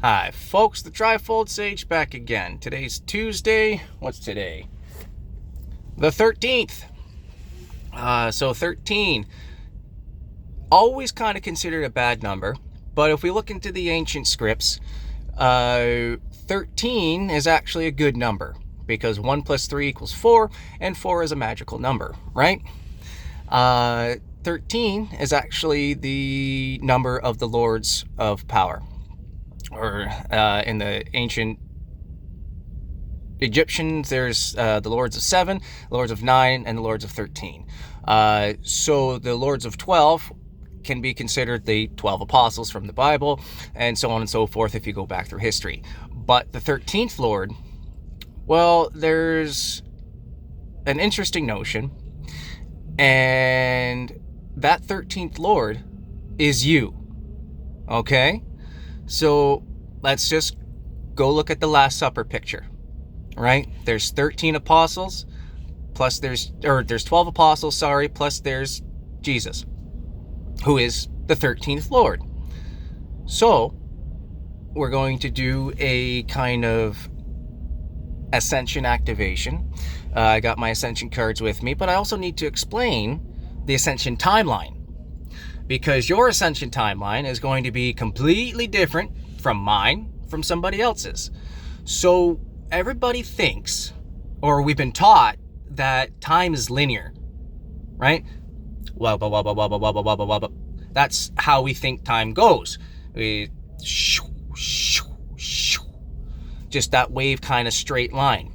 Hi, folks, the Trifold Sage back again. Today's Tuesday. What's today? The 13th. So 13, always kind of considered a bad number, but if we look into the ancient scripts, 13 is actually a good number because 1 plus 3 equals 4, and 4 is a magical number, right? 13 is actually the number of the Lords of Power, or in the ancient Egyptians, there's the Lords of 7, Lords of 9, and the Lords of 13. So the Lords of 12 can be considered the 12 apostles from the Bible, and so on and so forth if you go back through history. But the 13th Lord, well, there's an interesting notion, and that 13th Lord is you. Okay? So let's just go look at the Last Supper picture, right? There's 13 apostles, plus there's 12 apostles, plus there's Jesus, who is the 13th Lord. So we're going to do a kind of Ascension activation. I got my Ascension cards with me, but I also need to explain the Ascension timeline, because your Ascension timeline is going to be completely different from mine, from somebody else's. So everybody thinks, or we've been taught, that time is linear, right? That's how we think time goes. Just that wave kind of straight line.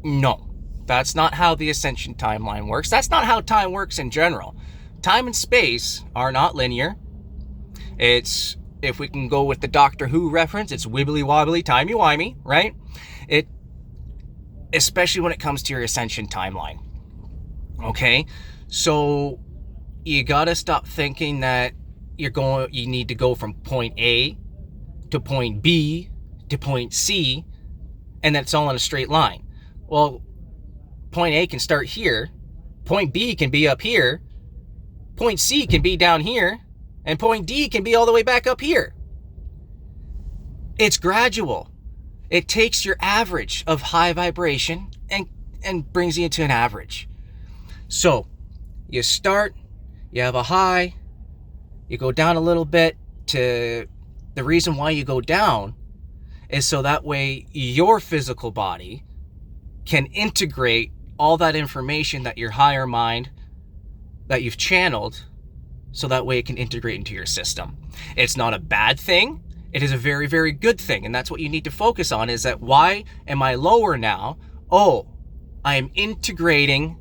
No, that's not how the Ascension timeline works. That's not how time works in general. Time and space are not linear. It's, if we can go with the Doctor Who reference, it's wibbly wobbly, timey-wimey, right? Especially when it comes to your Ascension timeline. Okay? So you gotta stop thinking that you need to go from point A to point B to point C, and that's all in a straight line. Well, point A can start here, point B can be up here, point C can be down here, and point D can be all the way back up here. It's gradual. It takes your average of high vibration and brings you into an average. So you start, you have a high, you go down a little bit. The reason why you go down is so that way your physical body can integrate all that information that your higher mind, that you've channeled, so that way it can integrate into your system. It's not a bad thing. It is a very, very good thing. And that's what you need to focus on, is that why am I lower now? Oh, I am integrating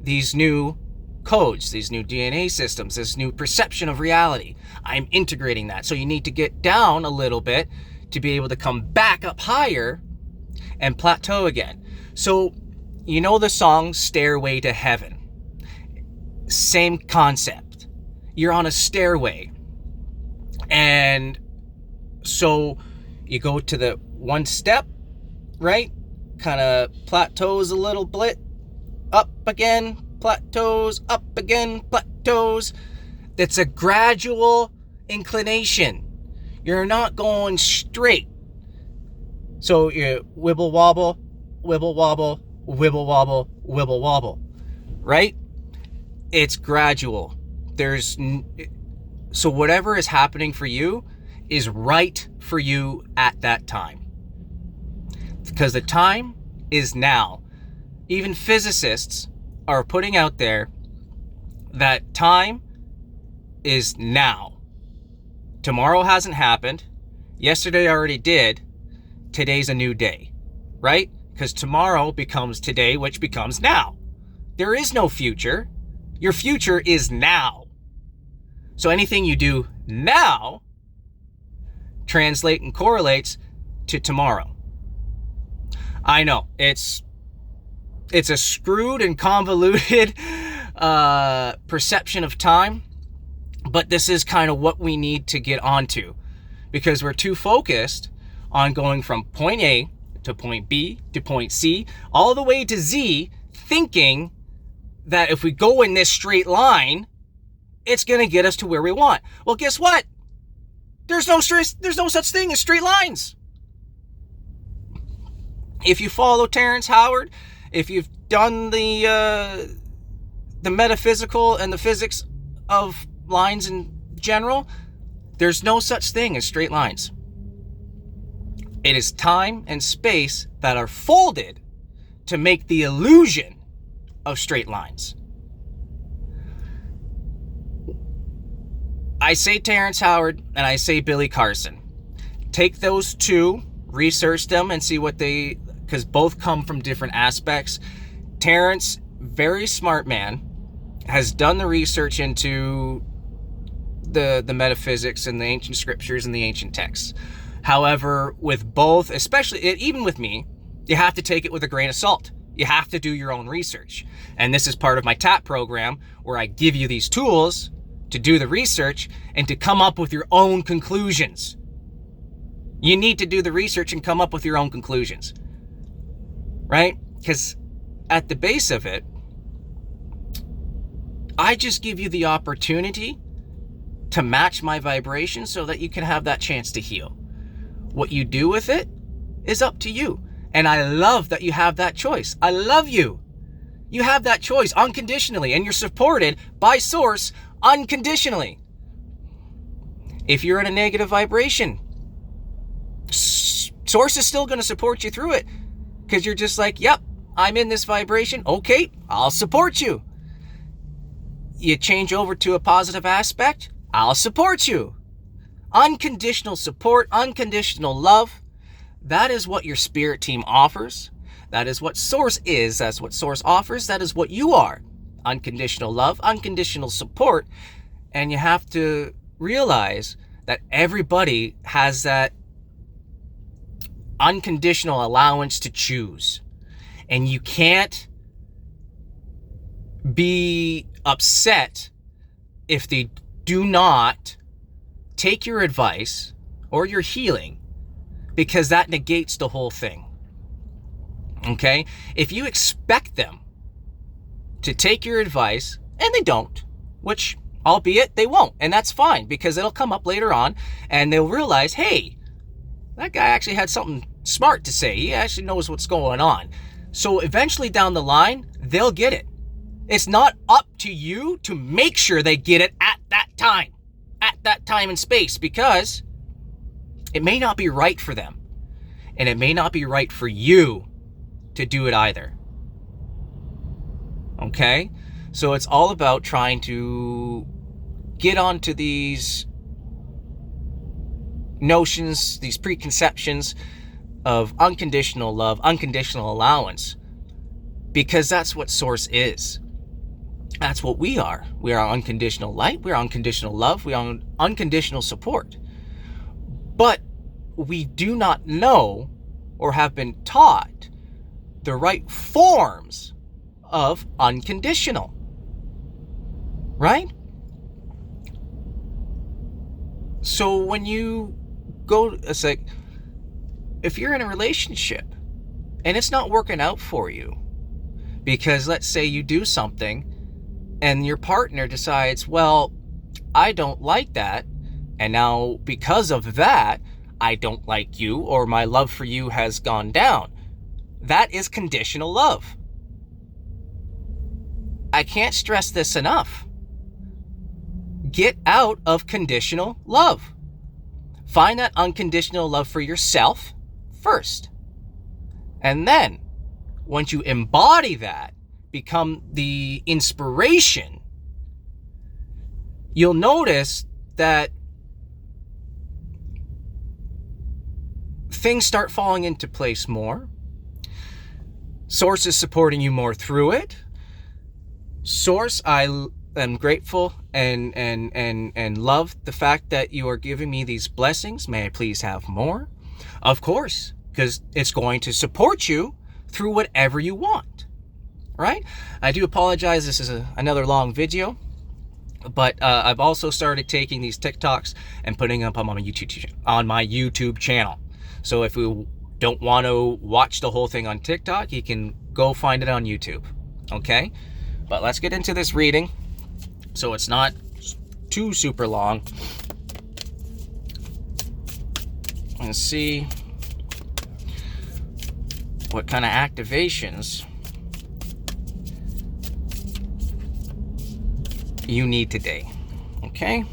these new codes, these new DNA systems, this new perception of reality. I'm integrating that. So you need to get down a little bit to be able to come back up higher and plateau again. So, you know the song Stairway to Heaven? Same concept. You're on a stairway. And so you go to the one step, right? Kind of plateaus a little bit, up again, plateaus, up again, plateaus. That's a gradual inclination. You're not going straight. So you wibble wobble, wibble wobble, wibble wobble, wibble wobble, right? It's gradual. So whatever is happening for you is right for you at that time. Because the time is now. Even physicists are putting out there that time is now. Tomorrow hasn't happened. Yesterday already did. Today's a new day, right? Because tomorrow becomes today, which becomes now. There is no future. Your future is now. So anything you do now translates and correlates to tomorrow. I know, it's a screwed and convoluted perception of time, but this is kind of what we need to get onto, because we're too focused on going from point A to point B to point C, all the way to Z, thinking that if we go in this straight line, it's going to get us to where we want. Well, guess what? There's no such thing as straight lines. If you follow Terrence Howard, if you've done the metaphysical and the physics of lines in general, there's no such thing as straight lines. It is time and space that are folded to make the illusion of straight lines. I say Terrence Howard and I say Billy Carson. Take those two, research them, and see what because both come from different aspects. Terrence, very smart man, has done the research into the metaphysics and the ancient scriptures and the ancient texts. However, with both, especially even with me, you have to take it with a grain of salt. You have to do your own research. And this is part of my TAP program, where I give you these tools to do the research and to come up with your own conclusions. You need to do the research and come up with your own conclusions, right? Because at the base of it, I just give you the opportunity to match my vibration so that you can have that chance to heal. What you do with it is up to you. And I love that you have that choice. I love you. You have that choice unconditionally, and you're supported by Source unconditionally. If you're in a negative vibration, Source is still going to support you through it, because you're just like, yep, I'm in this vibration. Okay, I'll support you. You change over to a positive aspect, I'll support you. Unconditional support, unconditional love. That is what your spirit team offers. That is what Source is. That's what Source offers. That is what you are. Unconditional love, unconditional support. And you have to realize that everybody has that unconditional allowance to choose. And you can't be upset if they do not take your advice or your healing, because that negates the whole thing. Okay? If you expect them to take your advice, and they don't, which, albeit, they won't, and that's fine, because it'll come up later on, and they'll realize, hey, that guy actually had something smart to say. He actually knows what's going on. So eventually down the line, they'll get it. It's not up to you to make sure they get it at that time and space, because it may not be right for them. And it may not be right for you to do it either. Okay? So it's all about trying to get onto these notions, these preconceptions of unconditional love, unconditional allowance, because that's what Source is. That's what we are. We are unconditional light. We are unconditional love. We are unconditional support. But we do not know or have been taught the right forms of unconditional. Right? So when you go, it's like, if you're in a relationship and it's not working out for you, because let's say you do something and your partner decides, well, I don't like that, and now because of that, I don't like you, or my love for you has gone down. That is conditional love. I can't stress this enough. Get out of conditional love. Find that unconditional love for yourself first. And then, once you embody that, become the inspiration, you'll notice that things start falling into place more. Source is supporting you more through it. Source, I am grateful and love the fact that you are giving me these blessings. May I please have more? Of course, because it's going to support you through whatever you want, right? I do apologize. This is another long video, but I've also started taking these TikToks and putting them up on my YouTube channel. So if you don't want to watch the whole thing on TikTok, you can go find it on YouTube, okay? But let's get into this reading so it's not too super long. and see what kind of activations you need today. Okay?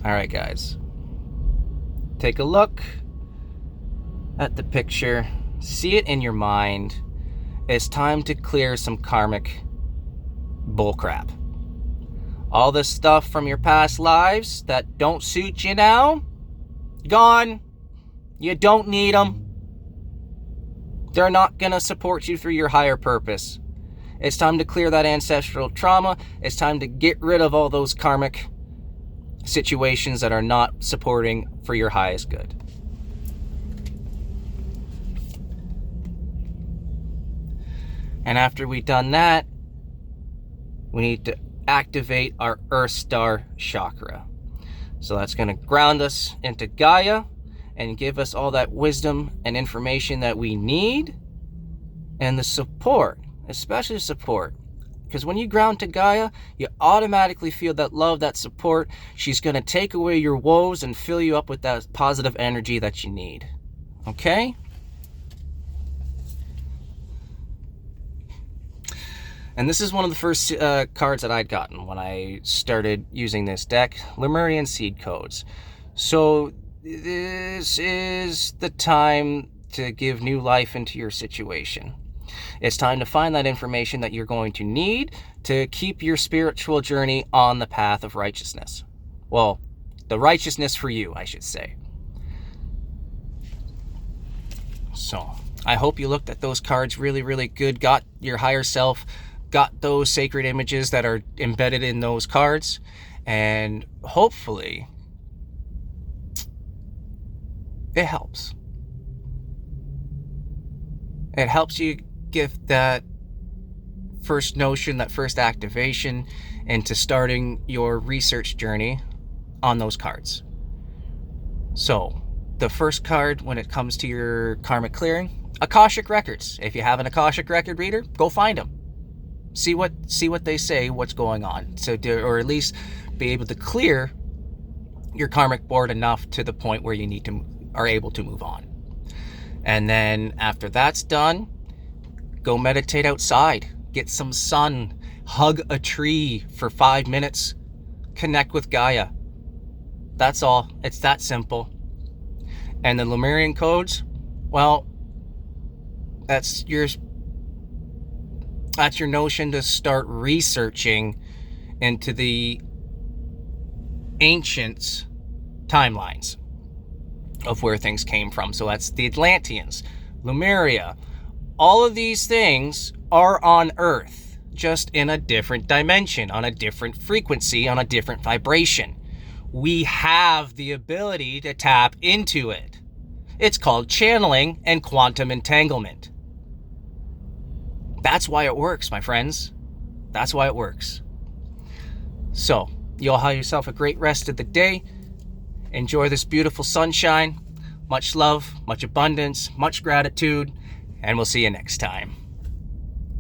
All right, guys. Take a look at the picture. See it in your mind. It's time to clear some karmic bullcrap. All this stuff from your past lives that don't suit you now, gone. You don't need them. They're not going to support you through your higher purpose. It's time to clear that ancestral trauma. It's time to get rid of all those karmic situations that are not supporting for your highest good. And after we've done that, we need to activate our Earth Star chakra. So that's going to ground us into Gaia and give us all that wisdom and information that we need, and the support, especially support. Because when you ground to Gaia, you automatically feel that love, that support. She's going to take away your woes and fill you up with that positive energy that you need. Okay? And this is one of the first cards that I'd gotten when I started using this deck, Lemurian Seed Codes. So this is the time to give new life into your situation. It's time to find that information that you're going to need to keep your spiritual journey on the path of righteousness. Well, the righteousness for you, I should say. So, I hope you looked at those cards really, really good, got your higher self, got those sacred images that are embedded in those cards, and hopefully it helps. It helps you give that first notion, that first activation into starting your research journey on those cards. So, the first card when it comes to your karmic clearing, Akashic Records. If you have an Akashic Record reader, go find them. See what they say, what's going on. Or at least be able to clear your karmic board enough to the point where you are able to move on. And then after that's done, go meditate outside, get some sun, hug a tree for 5 minutes, connect with Gaia. That's all. It's that simple. And the Lemurian codes, well, that's your notion to start researching into the ancient timelines of where things came from. So that's the Atlanteans, Lemuria. All of these things are on Earth, just in a different dimension, on a different frequency, on a different vibration. We have the ability to tap into it. It's called channeling and quantum entanglement. That's why it works, my friends. That's why it works. So, you all have yourself a great rest of the day. Enjoy this beautiful sunshine. Much love, much abundance, much gratitude, and we'll see you next time.